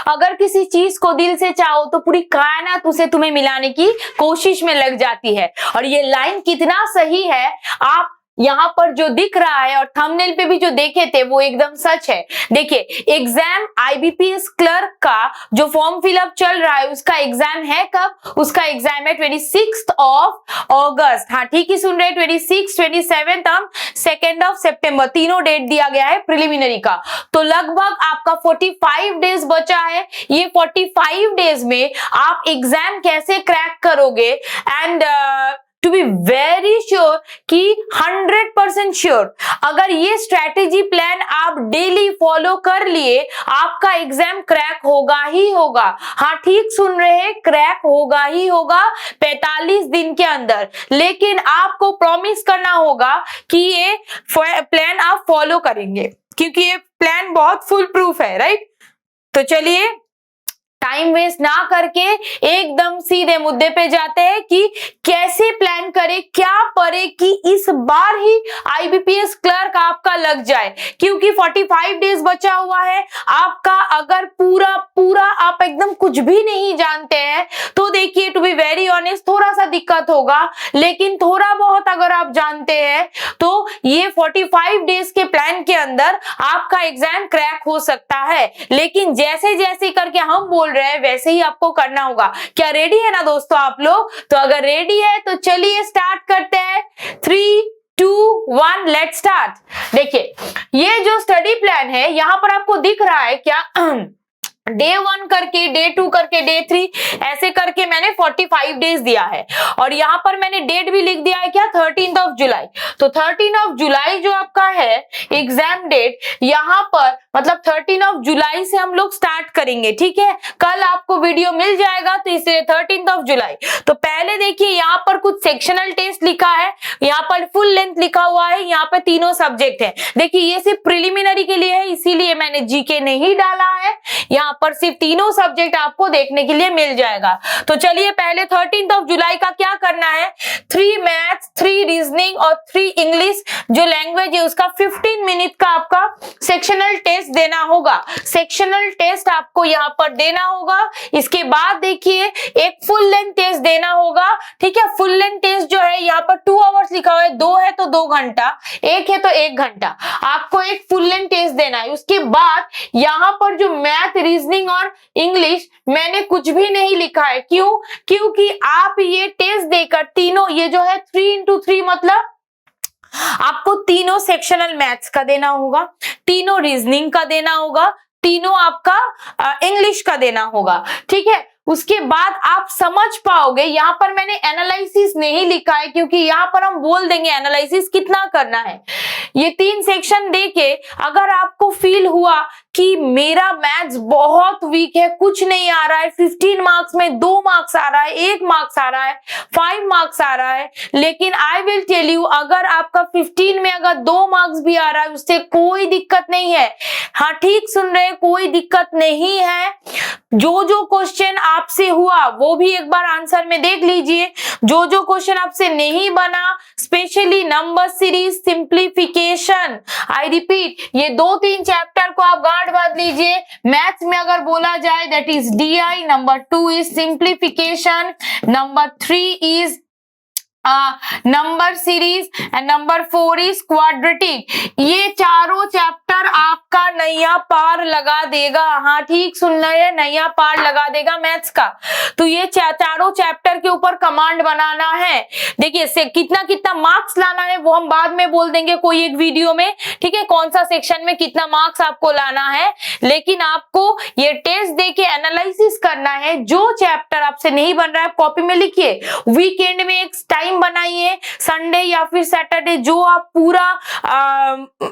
अगर किसी चीज को दिल से चाहो तो पूरी कायनात उसे तुम्हें मिलाने की कोशिश में लग जाती है। और ये लाइन कितना सही है, आप यहाँ पर जो दिख रहा है और थंबनेल पे भी जो देखे थे वो एकदम सच है। देखिए, एग्जाम आईबीपीएस क्लर्क का जो फॉर्म फिलअप चल रहा है उसका एग्जाम है कब? उसका एग्जाम है 26 अगस्त। हाँ, ठीक ही सुन रहे हैं, 26, 27 और 2 सितंबर, तीनों डेट दिया गया है प्रिलिमिनरी का। तो लगभग आपका 45 डेज बचा है। ये 45 डेज में आप एग्जाम कैसे क्रैक करोगे, and to be very sure कि 100% श्योर, अगर ये स्ट्रैटेजी प्लान आप डेली फॉलो कर लिए, आपका एग्जाम क्रैक होगा ही होगा। हाँ, ठीक सुन रहे हैं, क्रैक होगा ही होगा 45 दिन के अंदर। लेकिन आपको प्रॉमिस करना होगा कि ये प्लान आप फॉलो करेंगे, क्योंकि ये प्लान बहुत फुल प्रूफ है, राइट। तो चलिए टाइम वेस्ट ना करके एकदम सीधे मुद्दे पे जाते हैं कि कैसे प्लान करें, क्या पढ़े कि इस बार ही आईबीपीएस क्लर्क आपका लग जाए, क्योंकि 45 डेज बचा हुआ है आपका। अगर पूरा आप एकदम कुछ भी नहीं जानते हैं तो देखिए, टू बी वेरी ऑनेस्ट, थोड़ा सा दिक्कत होगा, लेकिन थोड़ा बहुत अगर आप जानते हैं तो ये 45 डेज के प्लान के अंदर आपका एग्जाम क्रैक हो सकता है। लेकिन जैसे जैसे करके हम बोल रहे हैं वैसे ही आपको करना होगा। क्या रेडी है ना दोस्तों आप लोग? तो अगर रेडी है तो चलिए स्टार्ट करते हैं। 3, 2, 1 लेट्स स्टार्ट। देखिए, ये जो स्टडी प्लान है यहाँ पर आपको दिख रहा है क्या? डे 1 करके, डे 2 करके, डे 3 ऐसे करके मैंने 45 डेज दिया है। और यहाँ पर मैंने डेट भी लिख दिया है क्या? 13 जुलाई। तो 13 जुलाई जो आपका है एग्जाम डेट, यहाँ पर मतलब 13 जुलाई से हम लोग स्टार्ट करेंगे, ठीक है। कल आपको वीडियो मिल जाएगा, तो इसलिए 13 जुलाई। तो पहले देखिए, यहाँ पर कुछ सेक्शनल टेस्ट लिखा है, यहाँ पर फुल लेंथ लिखा हुआ है, यहाँ पे तीनों सब्जेक्ट है। देखिए, ये सिर्फ प्रिलिमिनरी के लिए है, इसीलिए मैंने जीके नहीं डाला है। यहाँ पर सिर्फ तीनों सब्जेक्ट आपको देखने के लिए मिल जाएगा। तो चलिए पहले 13 जुलाई का क्या करना है, 3 मैथ्स, 3 रीजनिंग और 3 इंग्लिश जो लैंग्वेज है उसका 15 मिनट का आपका सेक्शनल टेस्ट देना होगा। सेक्शनल टेस्ट आपको यहाँ पर देना होगा। इसके बाद देखिए एक फुल लेंथ टेस्ट देना होगा, ठीक है। फुल लेंथ टेस्ट जो है यहाँ पर 2 आवर्स लिखा हुआ है, 2 है तो 2 घंटा, 1 है तो 1 घंटा, आपको एक फुल लेंथ टेस्ट देना है। उसके बाद यहाँ पर जो मैथ, रीजनिंग और इंग्लिश मैंने कुछ भी नहीं लिखा है। क्यों? क्योंकि आप ये टेस्ट देकर तीनों, ये जो है 3 into 3 मतलब आपको तीनों सेक्शनल मैथ्स का देना होगा, तीनों रीजनिंग का देना होगा, तीनों आपका इंग्लिश का देना होगा, ठीक है। उसके बाद आप समझ पाओगे, यहाँ पर मैंने एनालिसिस नहीं लिखा है क्योंकि यहाँ पर हम बोल देंगे एनालिसिस कितना करना है। ये 3 सेक्शन देके अगर आपको फील हुआ कि मेरा मैथ्स बहुत वीक है, कुछ नहीं आ रहा है, 15 मार्क्स में 2 मार्क्स आ रहा है, 1 मार्क्स आ रहा है, 5 मार्क्स आ रहा है, लेकिन आई विल टेल यू, अगर आपका 15 में अगर 2 मार्क्स भी आ रहा है उससे कोई दिक्कत नहीं है। हाँ, ठीक सुन रहे हैं, कोई दिक्कत नहीं है। जो क्वेश्चन आपसे हुआ वो भी एक बार आंसर में देख लीजिए। जो क्वेश्चन आपसे नहीं बना, specially number series, simplification, I repeat, ये 2-3 चैप्टर को आप गांठ बांध लीजिए। मैथ्स में अगर बोला जाए that is DI, number 2 is simplification, number 3 is number series and number 4 is quadratic. ये चारों चैप्टर आपका नैया पार लगा देगा। हाँ, ठीक सुन रहे हैं, नैया पार लगा देगा मैथ्स का। तो ये चारों चैप्टर के ऊपर कमांड बनाना है। देखिए से कितना मार्क्स लाना है वो हम बाद में बोल देंगे कोई एक वीडियो में, ठीक है, कौन सा सेक्शन में कितना मार्क्स आपको लाना है। लेकिन आपको ये टेस्ट देके एनालिसिस करना है। जो चैप्टर आपसे नहीं बन रहा है कॉपी में लिखिए, वीकेंड में एक टाइम बनाइए, संडे या फिर सैटरडे, जो आप पूरा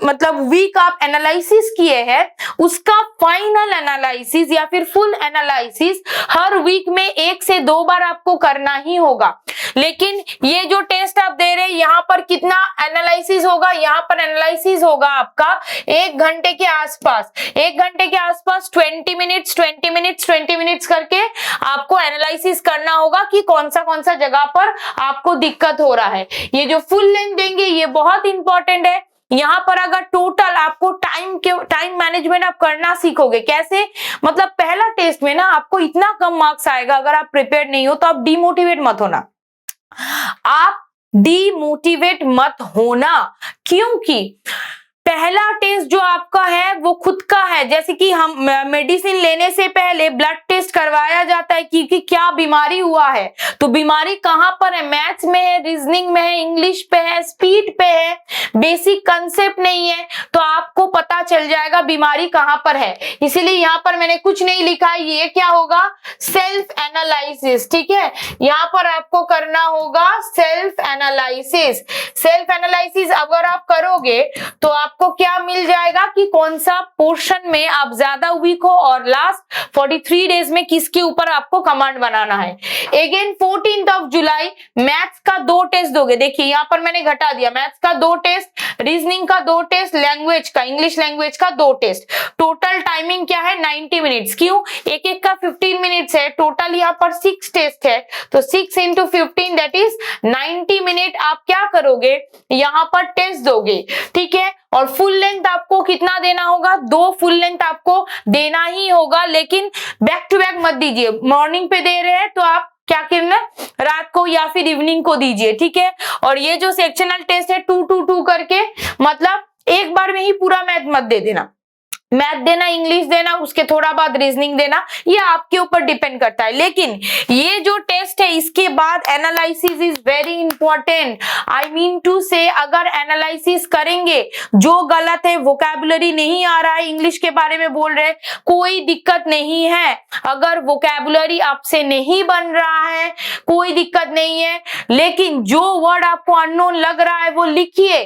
मतलब वीक आप एनालिसिस किए हैं उसका फाइनल एनालिसिस या फिर फुल एनालिसिस हर वीक में 1 से 2 बार आपको करना ही होगा। लेकिन ये जो टेस्ट आप दे रहे हैं यहाँ पर कितना एनालिसिस होगा, यहाँ पर एनालिसिस होगा आपका 1 घंटे के आसपास, 1 घंटे के आसपास 20 मिनट्स करके आपको एनालिसिस करना होगा कि कौन सा जगह पर आपको दिक्कत हो रहा है। ये जो फुल लेंथ देंगे ये बहुत इंपॉर्टेंट है। यहाँ पर अगर टोटल आपको टाइम मैनेजमेंट आप करना सीखोगे, कैसे, मतलब पहला टेस्ट में ना आपको इतना कम मार्क्स आएगा, अगर आप प्रिपेयर नहीं हो तो आप डिमोटिवेट मत होना, आप डिमोटिवेट मत होना, क्योंकि पहला टेस्ट जो आपका है वो खुद का है। जैसे कि हम मेडिसिन लेने से पहले ब्लड टेस्ट करवाया जाता है कि क्या बीमारी हुआ है, तो बीमारी कहां पर है, मैथ्स में है, रीजनिंग में है, इंग्लिश पे है, स्पीड पे है, बेसिक कंसेप्ट नहीं है, तो आपको पता चल जाएगा बीमारी कहां पर है। इसीलिए यहाँ पर मैंने कुछ नहीं लिखा है, ये क्या होगा, सेल्फ एनालिसिस, ठीक है, यहाँ पर आपको करना होगा सेल्फ एनालिसिस। सेल्फ एनालिसिस अगर आप करोगे तो आपको क्या मिल जाएगा कि कौन सा पोर्शन में आप ज्यादा वीक हो और लास्ट 43 डेज में किसके ऊपर आपको कमांड बनाना है। अगेन 14 जुलाई मैथ्स का 2 टेस्ट दोगे, देखिए यहाँ पर मैंने घटा दिया, मैथ्स का 2 टेस्ट, रीजनिंग का 2 टेस्ट, लैंग्वेज का, इंग्लिश लैंग्वेज का 2 टेस्ट। टोटल टाइमिंग क्या है, 90 मिनट्स। क्यों, एक एक का 15 मिनट्स है, टोटल यहाँ पर 6 टेस्ट है, तो 6 into 15 दैट इज 90 मिनट आप क्या करोगे, यहाँ पर टेस्ट दोगे, ठीक है। और फुल लेंथ आपको कितना देना होगा, 2 फुल लेंथ आपको देना ही होगा, लेकिन बैक टू बैक मत दीजिए। मॉर्निंग पे दे रहे हैं तो आप क्या करना, रात को या फिर इवनिंग को दीजिए, ठीक है। और ये जो सेक्शनल टेस्ट है 2-2-2 करके, मतलब एक बार में ही पूरा मैथ मत दे देना, मैथ देना, इंग्लिश देना, उसके थोड़ा बाद रीजनिंग देना, ये आपके ऊपर डिपेंड करता है। लेकिन ये जो टेस्ट है इसके बाद analysis is very important. I mean to say अगर एनालिसिस करेंगे, जो गलत है, वोकैबुलरी नहीं आ रहा है, इंग्लिश के बारे में बोल रहे, कोई दिक्कत नहीं है। अगर वोकैबुलरी आपसे नहीं बन रहा है कोई दिक्कत नहीं है, लेकिन जो वर्ड आपको अननोन लग रहा है वो लिखिए,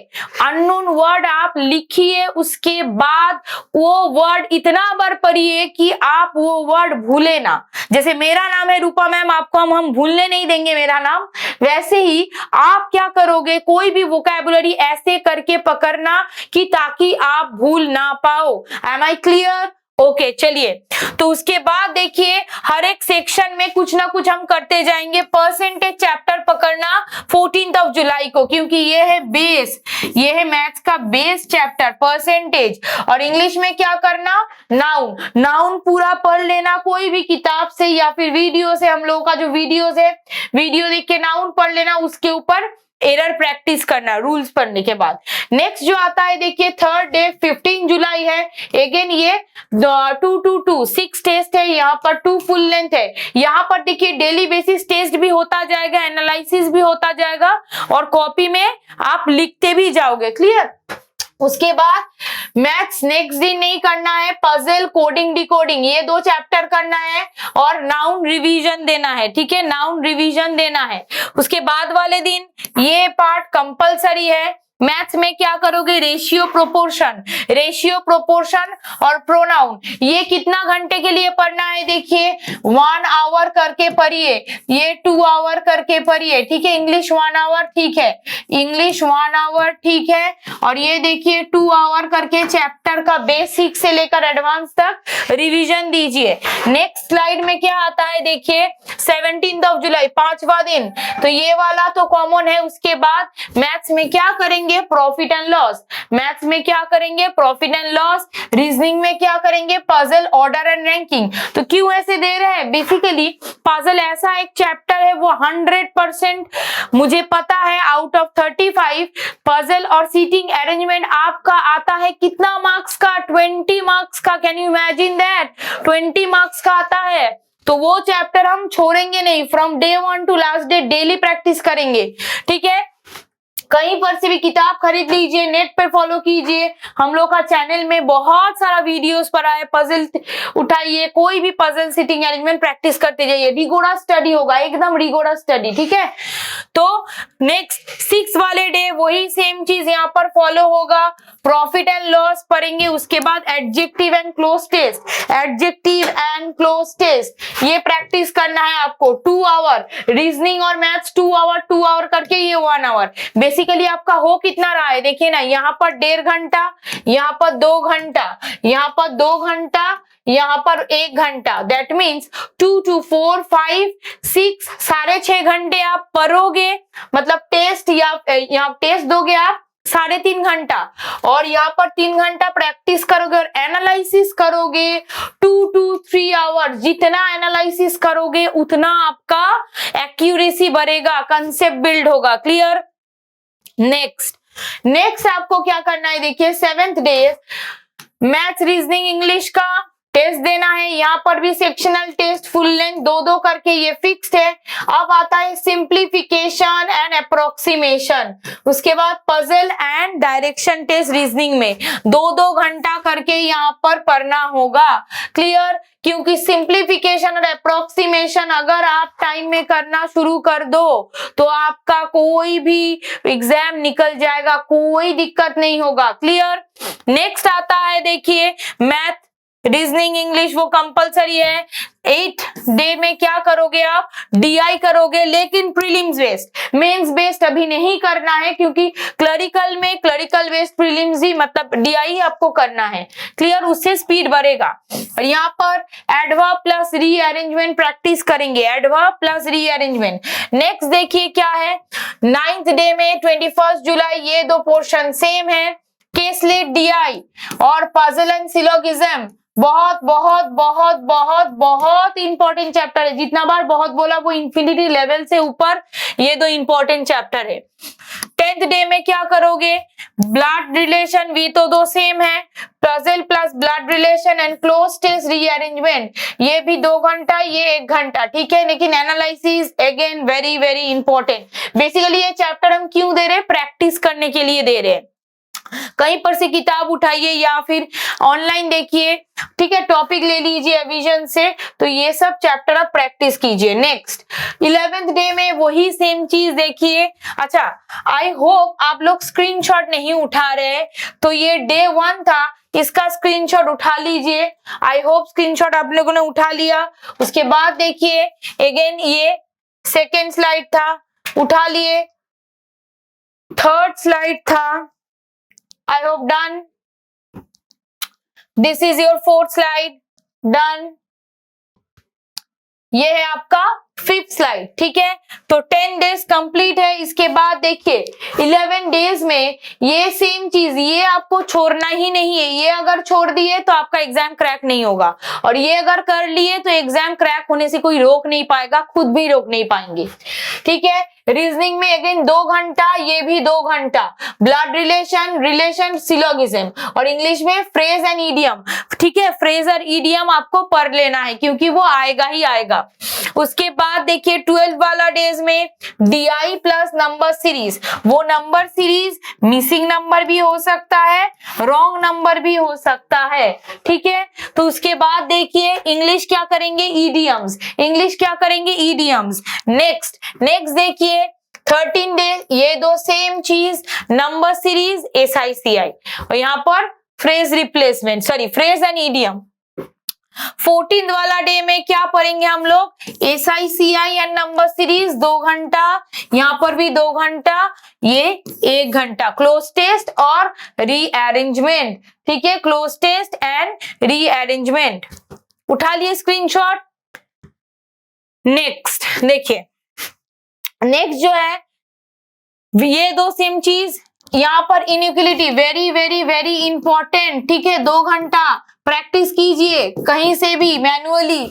अननोन वर्ड आप लिखिए, उसके बाद वो वर्ड इतना बार पढ़िए कि आप वो वर्ड भूले ना। जैसे मेरा नाम है रूपा मैम, आपको हम भूलने नहीं देंगे मेरा नाम, वैसे ही आप क्या करोगे, कोई भी वोकैबुलरी ऐसे करके पकड़ना कि ताकि आप भूल ना पाओ। M I clear? ओके, चलिए, तो उसके बाद देखिए हर एक सेक्शन में कुछ ना कुछ हम करते जाएंगे। परसेंटेज चैप्टर पकड़ना 14 जुलाई को, क्योंकि ये है बेस, ये है मैथ्स का बेस चैप्टर परसेंटेज। और इंग्लिश में क्या करना, नाउन, नाउन पूरा पढ़ लेना, कोई भी किताब से या फिर वीडियो से, हम लोगों का जो वीडियोस है, वीडियो देख के नाउन पढ़ लेना, उसके ऊपर एरर प्रैक्टिस करना रूल्स पढ़ने के बाद। नेक्स्ट जो आता है देखिए थर्ड डे 15 जुलाई है, अगेन ये 2-2-2 6 टेस्ट है, यहाँ पर 2 फुल लेंथ है। यहाँ पर देखिए डेली बेसिस टेस्ट भी होता जाएगा, एनालिसिस भी होता जाएगा, और कॉपी में आप लिखते भी जाओगे, क्लियर। उसके बाद मैथ्स नेक्स्ट दिन नहीं करना है, पजल, कोडिंग, डिकोडिंग, ये 2 चैप्टर करना है, और नाउन रिवीजन देना है, ठीक है, नाउन रिवीजन देना है। उसके बाद वाले दिन ये पार्ट कंपलसरी है। मैथ्स में क्या करोगे, रेशियो प्रोपोर्शन, रेशियो प्रोपोर्शन और प्रोनाउन, ये कितना घंटे के लिए पढ़ना है, देखिए 1 आवर करके पढ़िए, ये 2 आवर करके पढ़िए, ठीक है। इंग्लिश 1 आवर, ठीक है, इंग्लिश 1 आवर, ठीक है। और ये देखिए 2 आवर करके चैप्टर का बेसिक से लेकर एडवांस तक रिवीजन दीजिए। नेक्स्ट स्लाइड में क्या आता है देखिए 17 जुलाई 5वां दिन, तो ये वाला तो कॉमन है। उसके बाद मैथ्स में क्या करेंगे, प्रॉफिट एंड लॉस, मैथ्स में क्या करेंगे, प्रॉफिट एंड लॉस, रीजनिंग में क्या करेंगे, पजल, ऑर्डर एंड रैंकिंग। तो क्यों ऐसे दे रहे हैं, बेसिकली पजल ऐसा एक चैप्टर है वो 100% मुझे पता है आउट ऑफ 35 पजल और सीटिंग अरेंजमेंट आपका आता है कितना मार्क्स का, 20 मार्क्स का। Can you imagine that, 20 marks का आता है। तो वो चैप्टर हम छोड़ेंगे नहीं, from day 1 to last day daily practice करेंगे, ठीक है। कहीं पर से भी किताब खरीद लीजिए, नेट पे फॉलो कीजिए, हम लोग का चैनल में बहुत सारा वीडियोस पड़ा है, पजल उठाइए, कोई भी पजल, सिटिंग अरेंजमेंट प्रैक्टिस करते जाइए, रिगोरा स्टडी होगा, एकदम रिगोरा स्टडी, ठीक है। तो नेक्स्ट 6 वाले डे वही सेम चीज यहाँ पर फॉलो होगा, प्रॉफिट एंड लॉस पढ़ेंगे। उसके बाद adjective and cloze test, adjective and cloze test ये प्रैक्टिस करना है आपको 2 आवर, रीजनिंग और मैथ्स 2 आवर करके ये 1 आवर। बेसिकली आपका हो कितना रहा है देखिए ना, यहाँ पर 1.5 घंटा, यहाँ पर 2 घंटा, यहाँ पर 2 घंटा, यहाँ पर 1 घंटा, दैट मीन्स 2 to 4 5 6 6.5 घंटे आप पढ़ोगे, मतलब टेस्ट या यहाँ टेस्ट दोगे आप 3.5 घंटा, और यहाँ पर 3 घंटा प्रैक्टिस करोगे और एनालिसिस करोगे 2 to 3 आवर्स। जितना एनालिसिस करोगे उतना आपका एक्यूरेसी बढ़ेगा, कंसेप्ट बिल्ड होगा। क्लियर? नेक्स्ट आपको क्या करना है, देखिए 7th day maths, reasoning, English का टेस्ट देना है। यहाँ पर भी सेक्शनल टेस्ट फुल लेंथ 2-2 करके ये फिक्स्ड है। अब आता है सिंप्लीफिकेशन एंड अप्रोक्सीमेशन, उसके बाद puzzle and direction test reasoning में 2-2 घंटा करके यहाँ पर पढ़ना होगा। क्लियर? क्योंकि सिंप्लीफिकेशन और अप्रोक्सीमेशन अगर आप टाइम में करना शुरू कर दो तो आपका कोई भी एग्जाम निकल जाएगा, कोई दिक्कत नहीं होगा। क्लियर? नेक्स्ट आता है देखिए मैथ, रीजनिंग, इंग्लिश वो कंपलसरी है। 8 डे में क्या करोगे आप, डीआई करोगे, लेकिन प्रीलिम्स बेस्ड, मेंस बेस्ड अभी नहीं करना है, क्योंकि क्लरिकल में क्लरिकल बेस्ड प्रीलिम्स ही मतलब डीआई आपको करना है। क्लियर? उससे स्पीड बढ़ेगा। और यहाँ पर एडवर्ब प्लस रीअरेंजमेंट प्रैक्टिस करेंगे, एडवर्ब प्लस रीअरेंजमेंट। नेक्स्ट देखिए क्या है 9th डे में 21 जुलाई ये 2 पोर्शन सेम है, केसलेट डीआई और पजल एंड सिलोगिज्म। बहुत बहुत बहुत बहुत बहुत इंपॉर्टेंट चैप्टर है, जितना बार बहुत बोला वो इंफिनिटी लेवल से ऊपर ये 2 इंपॉर्टेंट चैप्टर है। 10th डे में क्या करोगे, ब्लड रिलेशन, वी तो 2 सेम है, puzzle plus blood relation and cloze test rearrangement, ये भी 2 घंटा, ये 1 घंटा। ठीक है, लेकिन analysis again very very important. Basically ये चैप्टर हम क्यों दे रहे हैं, प्रैक्टिस करने के लिए दे रहे हैं। कहीं पर से किताब उठाइए या फिर ऑनलाइन देखिए, ठीक है, टॉपिक ले लीजिए विजन से, तो ये सब चैप्टर आप प्रैक्टिस कीजिए। नेक्स्ट 11th डे में वही सेम चीज देखिए। अच्छा, आई होप आप लोग स्क्रीनशॉट नहीं उठा रहे, तो ये डे 1 था, इसका स्क्रीनशॉट उठा लीजिए। आई होप स्क्रीनशॉट आप लोगों ने उठा लिया। उसके बाद देखिए अगेन ये 2nd स्लाइड था, उठा लिए, 3rd स्लाइड था, I hope done. This is your 4th slide. Done. ये है आपका 5th स्लाइड। ठीक है, तो 10 डेज कंप्लीट है। इसके बाद देखिए 11 डेज में ये सेम चीज, ये आपको छोड़ना ही नहीं है। ये अगर छोड़ दिए तो आपका एग्जाम क्रैक नहीं होगा, और ये अगर कर लिए तो एग्जाम क्रैक होने से कोई रोक नहीं पाएगा, खुद भी रोक नहीं पाएंगे। ठीक है, रीजनिंग में अगेन 2 घंटा, ये भी 2 घंटा, ब्लड रिलेशन सिलोगिज्म, और इंग्लिश में फ्रेज एंड इडियम। ठीक है, फ्रेज और इडियम आपको पढ़ लेना है, क्योंकि वो आएगा ही आएगा। उसके बाद देखिए 12 वाला डेज में डीआई प्लस नंबर सीरीज, वो नंबर सीरीज मिसिंग नंबर भी हो सकता है, रॉन्ग नंबर भी हो सकता है। ठीक है, तो उसके बाद देखिए इंग्लिश क्या करेंगे, ईडियम्स, इंग्लिश क्या करेंगे, ईडियम्स। नेक्स्ट देखिए 13 डे, ये 2 सेम चीज, नंबर सीरीज, SICI, और यहाँ पर phrase replacement, sorry phrase and idiom. 14th वाला डे में क्या पढ़ेंगे हम लोग, SICI एंड नंबर सीरीज 2 घंटा, यहाँ पर भी 2 घंटा, ये 1 घंटा, क्लोज टेस्ट और रीअरेंजमेंट। ठीक है, क्लोज टेस्ट एंड रीअरेंजमेंट, उठा लिए स्क्रीनशॉट। नेक्स्ट देखिए, नेक्स्ट जो है ये 2 सेम चीज, यहाँ पर inequality very very very important. ठीक है, 2 घंटा प्रैक्टिस कीजिए कहीं से भी मैनुअली।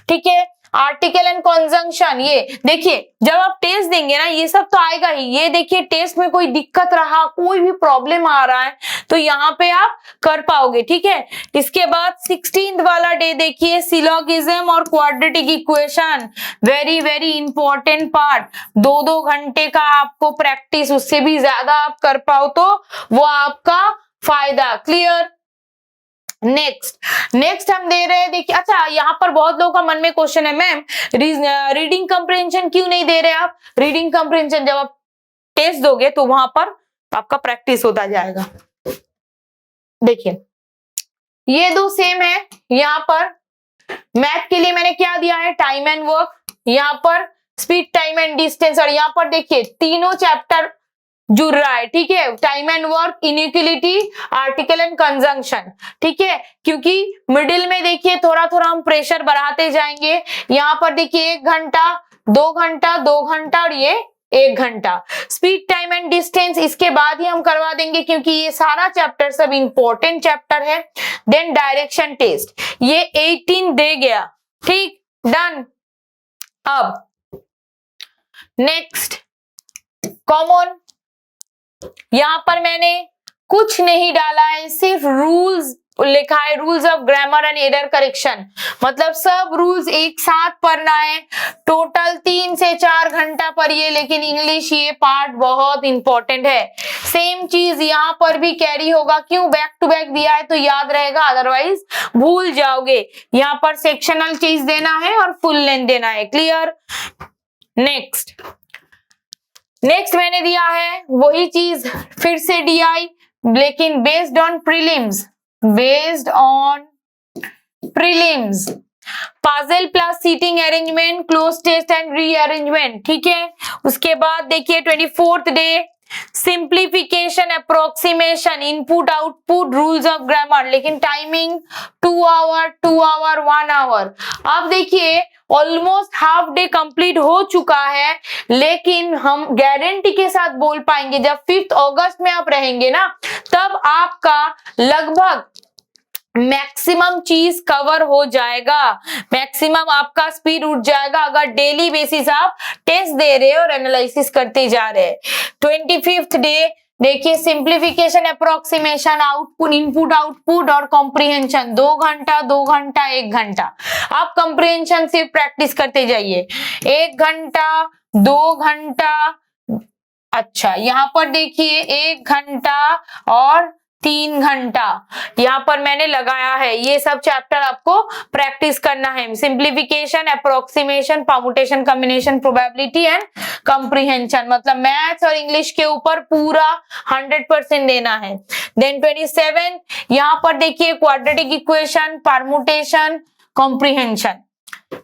ठीक है, आर्टिकल एंड कंजंक्शन, ये देखिए जब आप टेस्ट देंगे ना ये सब तो आएगा ही। ये देखिए टेस्ट में कोई दिक्कत रहा, कोई भी प्रॉब्लम आ रहा है तो यहाँ पे आप कर पाओगे। ठीक है, इसके बाद 16th वाला डे देखिए, सिलोगिज्म और quadratic equation, very very important part. 2-2 घंटे का आपको प्रैक्टिस, उससे भी ज्यादा आप कर पाओ तो वो आपका फायदा। क्लियर? नेक्स्ट हम दे रहे हैं देखिए, अच्छा यहाँ पर बहुत लोगों का मन में क्वेश्चन है, मैम रीडिंग कंप्रेhension क्यों नहीं दे रहे आप? रीडिंग कंप्रेhension जब आप टेस्ट दोगे तो वहां पर आपका प्रैक्टिस होता जाएगा। देखिए ये 2 सेम है, यहाँ पर मैथ के लिए मैंने क्या दिया है, टाइम एंड वर्क, यहाँ पर स्पीड, टाइम एंड डिस्टेंस, और यहाँ पर देखिए तीनों चैप्टर जुड़ रहा है। ठीक है, time and work, inequality, article and conjunction. ठीक है, क्योंकि मिडिल में देखिए थोड़ा थोड़ा हम प्रेशर बढ़ाते जाएंगे। यहाँ पर देखिए 1 घंटा, 2 घंटा, 2 घंटा और ये 1 घंटा। स्पीड, टाइम एंड डिस्टेंस इसके बाद ही हम करवा देंगे क्योंकि ये सारा चैप्टर सब इंपॉर्टेंट चैप्टर है। देन डायरेक्शन टेस्ट, ये 18 दे गया, ठीक, डन। अब नेक्स्ट कॉमन, यहां पर मैंने कुछ नहीं डाला है, सिर्फ रूल्स लिखा है, rules of grammar and error correction, मतलब सब रूल्स एक साथ पढ़ना है। टोटल 3 से 4 घंटा पढ़िए, लेकिन इंग्लिश ये पार्ट बहुत इंपॉर्टेंट है। सेम चीज यहाँ पर भी कैरी होगा, क्यों बैक टू बैक दिया है तो याद रहेगा, अदरवाइज भूल जाओगे। यहाँ पर सेक्शनल चीज देना है और फुल लेंथ देना है, क्लियर। नेक्स्ट मैंने दिया है वही चीज फिर से DI, लेकिन based on prelims, puzzle plus seating arrangement, cloze test and rearrangement, ठीक है। उसके बाद देखिए 24th day simplification, approximation, input output, rules of grammar, लेकिन टाइमिंग 2 आवर 1 आवर। अब देखिए ऑलमोस्ट हाफ डे कंप्लीट हो चुका है, लेकिन हम गारंटी के साथ बोल पाएंगे जब 5 अगस्त में आप रहेंगे ना, तब आपका लगभग मैक्सिमम चीज कवर हो जाएगा, मैक्सिमम आपका स्पीड उठ जाएगा अगर डेली बेसिस आप टेस्ट दे रहे और एनालिसिस करते जा रहे हैं। 25th डे देखिए simplification, approximation, output, input output और कॉम्प्रिहेंशन, 2 घंटा 1 घंटा। आप कॉम्प्रिहेंशन सिर्फ प्रैक्टिस करते जाइए, 1 घंटा 2 घंटा, अच्छा यहाँ पर देखिए 1 घंटा और 3 घंटा यहाँ पर मैंने लगाया है। ये सब चैप्टर आपको प्रैक्टिस करना है, simplification, approximation, permutation, combination, probability and comprehension, मतलब मैथ्स और इंग्लिश के ऊपर पूरा 100% देना है। देन 27 यहाँ पर देखिए क्वाड्रेटिक इक्वेशन, परम्यूटेशन, कॉम्प्रिहेंशन,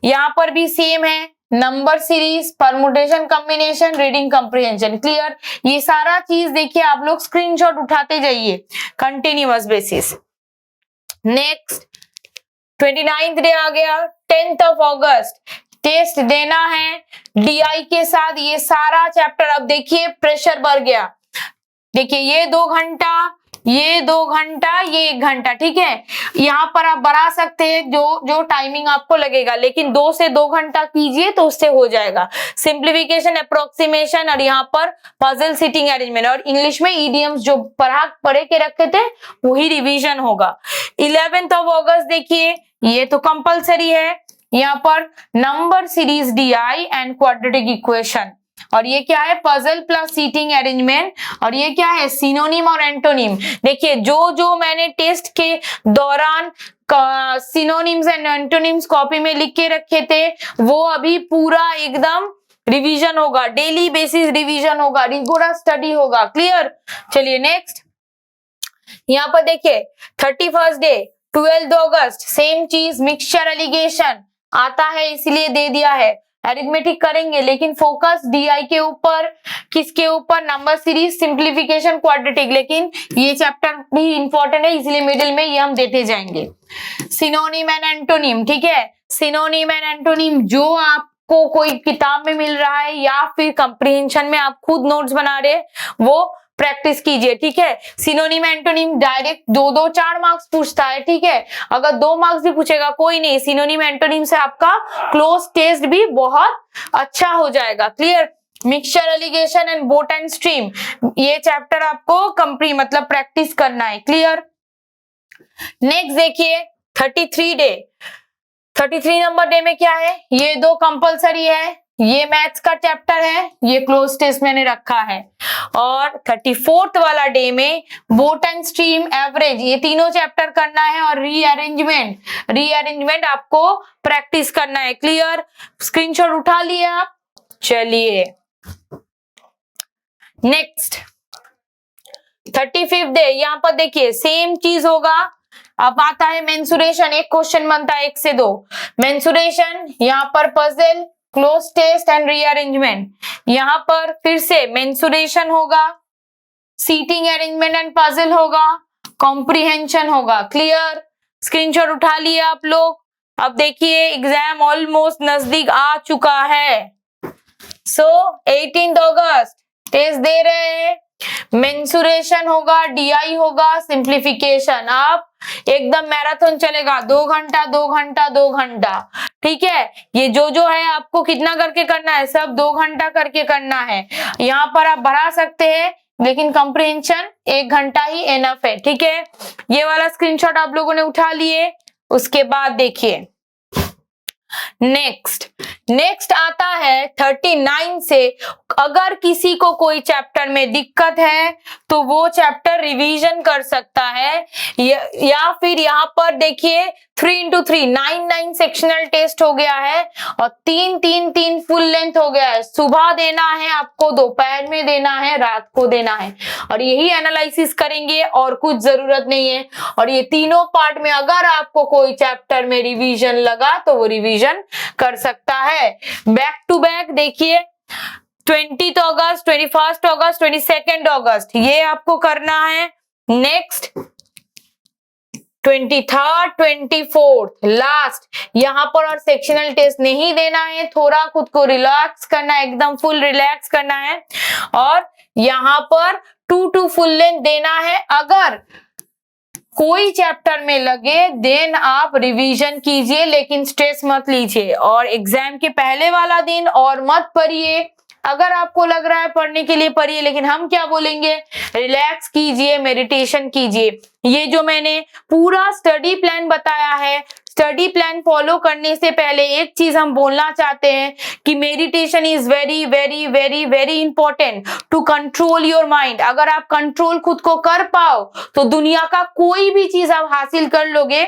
यहाँ पर भी सेम है, number series, permutation, combination, reading comprehension, clear. ये सारा चीज देखिए आप लोग स्क्रीनशॉट उठाते जाइए continuous basis. Next 29th day आ गया, 10th of अगस्त, टेस्ट देना है DI के साथ। ये सारा चैप्टर अब देखिए प्रेशर बढ़ गया, देखिए ये 2 घंटा, ये 2 घंटा, ये 1 घंटा, ठीक है। यहाँ पर आप बढ़ा सकते हैं जो टाइमिंग आपको लगेगा, लेकिन 2 से 2 घंटा कीजिए तो उससे हो जाएगा। सिंप्लीफिकेशन, अप्रोक्सीमेशन और यहाँ पर पजल, सीटिंग अरेंजमेंट, और इंग्लिश में ईडियम्स जो पढ़े के रखे थे वही रिवीजन होगा। 11th of अगस्त देखिए ये तो कंपलसरी है, यहाँ पर number series DI and quadratic equation, और ये क्या है, पजल प्लस सीटिंग अरेंजमेंट, और ये क्या है, सिनोनिम और एंटोनिम। देखिए जो मैंने टेस्ट के दौरान सिनोनिम्स एंड एंटोनिम्स कॉपी में लिख के रखे थे वो अभी पूरा एकदम रिवीजन होगा, डेली बेसिस रिवीजन होगा, रिगोरस स्टडी होगा, क्लियर। चलिए नेक्स्ट, यहाँ पर देखिए 31st डे 12th अगस्त, सेम चीज, मिक्सचर एलिगेशन आता है इसलिए दे दिया है। अरिथमेटिक करेंगे लेकिन फोकस DI के ऊपर, किसके ऊपर, नंबर सीरीज, सिंप्लीफिकेशन, क्वाड्रेटिक, लेकिन ये चैप्टर भी इंपॉर्टेंट है इसलिए मिडिल में ये हम देते जाएंगे। सिनोनिम एंड एंटोनिम, ठीक है, सिनोनिम एंड एंटोनिम जो आपको कोई किताब में मिल रहा है या फिर कॉम्प्रिहेंशन में आप खुद नोट्स बना रहे वो प्रैक्टिस कीजिए, ठीक है। सिनोनिम एंटोनिम डायरेक्ट 2-2 4 मार्क्स पूछता है, ठीक है। अगर 2 मार्क्स भी पूछेगा कोई नहीं, सिनोनिम एंटोनिम से आपका क्लोज टेस्ट भी बहुत अच्छा हो जाएगा, clear. Mixture allegation and boat and stream, ये चैप्टर आपको मतलब प्रैक्टिस करना है, क्लियर। नेक्स्ट देखिए 33 डे, 33 नंबर डे में क्या है, ये 2 कंपलसरी है, ये मैथ्स का चैप्टर है, ये क्लोज टेस्ट मैंने रखा है। और 34th वाला डे में बोट एंड स्ट्रीम, एवरेज, ये तीनों चैप्टर करना है, और रीअरेंजमेंट आपको प्रैक्टिस करना है, क्लियर। स्क्रीनशॉट उठा लिए आप, चलिए नेक्स्ट 35th डे, यहाँ पर देखिए सेम चीज होगा। अब आता है मेंसुरेशन, एक क्वेश्चन बनता है 1 से 2, मेंसुरेशन, यहाँ पर puzzle, cloze test and rearrangement, यहाँ पर फिर से मेंसुरेशन होगा, सीटिंग अरेंजमेंट एंड पजल होगा, कॉम्प्रिहेंशन होगा, क्लियर। स्क्रीनशॉट उठा लिए आप लोग। अब देखिए एग्जाम ऑलमोस्ट नजदीक आ चुका है, सो 18 अगस्त टेस्ट दे रहे हैं, मेंसुरेशन होगा, डीआई होगा, सिंप्लीफिकेशन। आप एकदम मैराथन चलेगा, 2 घंटा 2 घंटा 2 घंटा, ठीक है। ये जो है आपको कितना करके करना है, सब 2 घंटा करके करना है। यहाँ पर आप बढ़ा सकते हैं, लेकिन कंप्रीहेंशन 1 घंटा ही एनफ है, ठीक है। ये वाला स्क्रीनशॉट आप लोगों ने उठा लिए। उसके बाद देखिए नेक्स्ट आता है 39 से, अगर किसी को कोई चैप्टर में दिक्कत है तो वो चैप्टर रिवीजन कर सकता है, या फिर यहाँ पर देखिए 3 into 3 9 सेक्शनल टेस्ट हो गया है और 3 फुल लेंथ हो गया है। सुबह देना है आपको, दोपहर में देना है, रात को देना है, और यही एनालिसिस करेंगे और कुछ जरूरत नहीं है। और ये तीनों पार्ट में अगर आपको कोई चैप्टर में रिवीजन लगा तो वो रिवीजन कर सकता है। बैक टू बैक देखिए 20 अगस्त, 21 अगस्त, 22 अगस्त ये आपको करना है। नेक्स्ट 23rd, 24th लास्ट, यहाँ पर और सेक्शनल टेस्ट नहीं देना है, थोड़ा खुद को रिलैक्स करना है, एकदम फुल रिलैक्स करना है। और यहाँ पर 2 फुल लेंथ देना है। अगर कोई चैप्टर में लगे देन आप रिवीजन कीजिए, लेकिन स्ट्रेस मत लीजिए। और एग्जाम के पहले वाला दिन और मत पढ़िए, अगर आपको लग रहा है पढ़ने के लिए पढ़िए, लेकिन हम क्या बोलेंगे, रिलैक्स कीजिए, मेडिटेशन कीजिए। ये जो मैंने पूरा स्टडी प्लान बताया है, स्टडी प्लान फॉलो करने से पहले एक चीज हम बोलना चाहते हैं कि meditation is very very very very important to control your mind. अगर आप कंट्रोल खुद को कर पाओ तो दुनिया का कोई भी चीज आप हासिल कर लोगे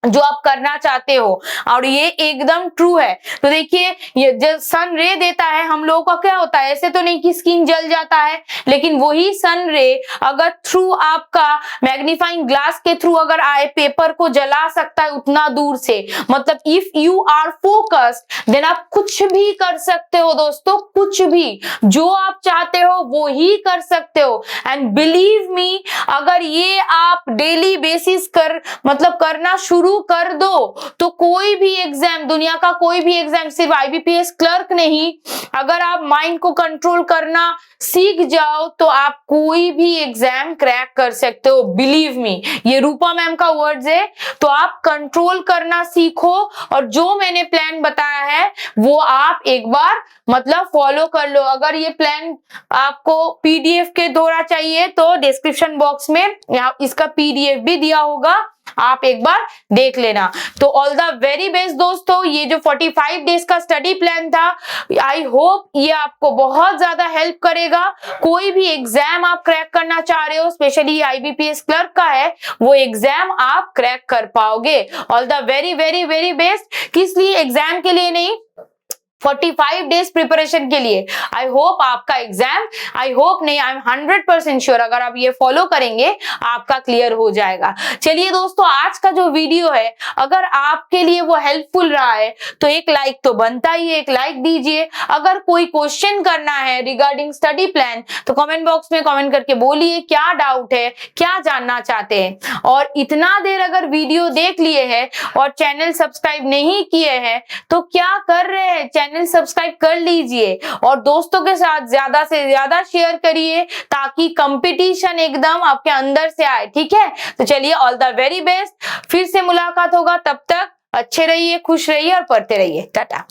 जो आप करना चाहते हो, और ये एकदम ट्रू है। तो देखिए ये जब सन रे देता है हम लोगों का क्या होता है, ऐसे तो नहीं कि स्किन जल जाता है, लेकिन वही सन रे अगर थ्रू आपका मैग्नीफाइंग ग्लास के थ्रू अगर आए, पेपर को जला सकता है उतना दूर से। मतलब if you are focused then आप कुछ भी कर सकते हो दोस्तों, कुछ भी जो आप चाहते हो वो ही कर सकते हो। एंड बिलीव मी, अगर ये आप डेली बेसिस करना शुरू कर दो तो कोई भी एग्जाम, दुनिया का कोई भी एग्जाम, सिर्फ आईबीपीएस क्लर्क नहीं, अगर आप माइंड को कंट्रोल करना सीख जाओ तो आप कोई भी एग्जाम क्रैक कर सकते हो। बिलीव मी, ये रूपा मैम का वर्ड्स है। तो आप कंट्रोल करना सीखो, और जो मैंने प्लान बताया है वो आप एक बार मतलब फॉलो कर लो। अगर ये प्लान आपको पीडीएफ के द्वारा चाहिए तो डिस्क्रिप्शन बॉक्स में यहाँ इसका पीडीएफ भी दिया होगा, आप एक बार देख लेना। तो ऑल द वेरी बेस्ट दोस्तों, ये जो 45 डेज का स्टडी प्लान था, आई होप ये आपको बहुत ज्यादा हेल्प करेगा। कोई भी एग्जाम आप क्रैक करना चाह रहे हो, स्पेशली आईबीपीएस क्लर्क का है, वो एग्जाम आप क्रैक कर पाओगे। All the very very very best. किस लिए? एग्जाम के लिए नहीं, 45 डेज प्रिपरेशन के लिए। आई होप आपका एग्जाम, आई होप नहीं, आई एम 100% श्योर, अगर आप ये फॉलो करेंगे आपका क्लियर हो जाएगा। चलिए दोस्तों, आज का जो वीडियो है अगर आपके लिए वो हेल्पफुल रहा है तो एक लाइक तो बनता ही है, एक लाइक दीजिए। अगर कोई क्वेश्चन करना है रिगार्डिंग स्टडी प्लान तो कमेंट बॉक्स में कमेंट करके बोलिए क्या डाउट है, क्या जानना चाहते हैं। और इतना देर अगर वीडियो देख लिए है और चैनल सब्सक्राइब नहीं किए हैं तो क्या कर रहे हैं, चैनल सब्सक्राइब कर लीजिए और दोस्तों के साथ ज्यादा से ज्यादा शेयर करिए ताकि कंपटीशन एकदम आपके अंदर से आए, ठीक है। तो चलिए, ऑल द वेरी बेस्ट, फिर से मुलाकात होगा, तब तक अच्छे रहिए, खुश रहिए और पढ़ते रहिए। टाटा।